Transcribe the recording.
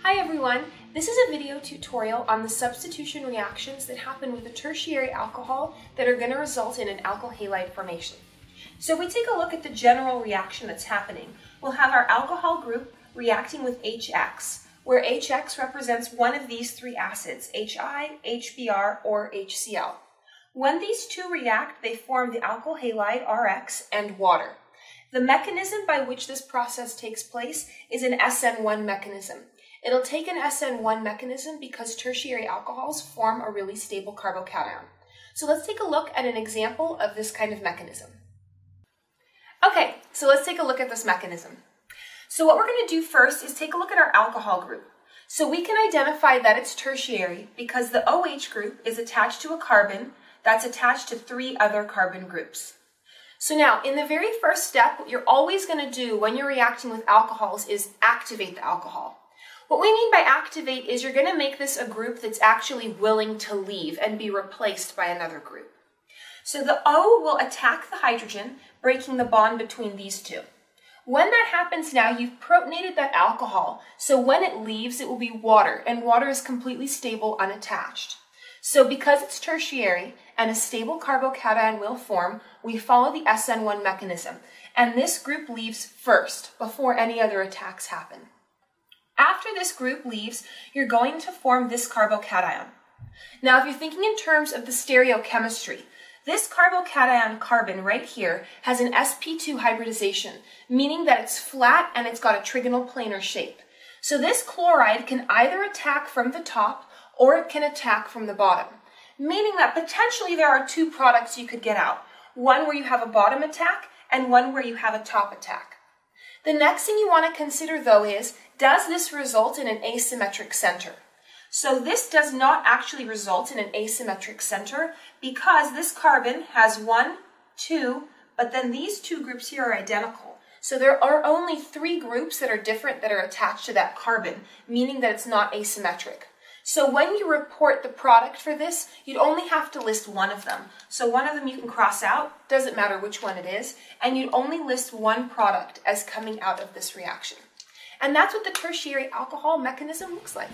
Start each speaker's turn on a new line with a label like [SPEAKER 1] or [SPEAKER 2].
[SPEAKER 1] Hi everyone, this is a video tutorial on the substitution reactions that happen with a tertiary alcohol that are going to result in an alkyl halide formation. So if we take a look at the general reaction that's happening, we'll have our alcohol group reacting with HX, where HX represents one of these three acids, HI, HBr, or HCl. When these two react, they form the alkyl halide RX and water. The mechanism by which this process takes place is an Sn1 mechanism. It'll take an Sn1 mechanism because tertiary alcohols form a really stable carbocation. So let's take a look at an example of this kind of mechanism. Okay, so let's take a look at this mechanism. So what we're going to do first is take a look at our alcohol group. So we can identify that it's tertiary because the OH group is attached to a carbon that's attached to three other carbon groups. So now, in the very first step, what you're always going to do when you're reacting with alcohols is activate the alcohol. What we mean by activate is you're going to make this a group that's actually willing to leave and be replaced by another group. So the O will attack the hydrogen, breaking the bond between these two. When that happens now, you've protonated that alcohol, so when it leaves, it will be water, and water is completely stable, unattached. So because it's tertiary and a stable carbocation will form, we follow the Sn1 mechanism, and this group leaves first, before any other attacks happen. After this group leaves, you're going to form this carbocation. Now, if you're thinking in terms of the stereochemistry, this carbocation carbon right here has an sp2 hybridization, meaning that it's flat and it's got a trigonal planar shape. So this chloride can either attack from the top or it can attack from the bottom, meaning that potentially there are two products you could get out, one where you have a bottom attack and one where you have a top attack. The next thing you want to consider, though, is does this result in an asymmetric center? So this does not actually result in an asymmetric center because this carbon has 1, 2, but then these two groups here are identical. So there are only three groups that are different that are attached to that carbon, meaning that it's not asymmetric. So when you report the product for this, you'd only have to list one of them. So one of them you can cross out, doesn't matter which one it is, and you'd only list one product as coming out of this reaction. And that's what the tertiary alcohol mechanism looks like.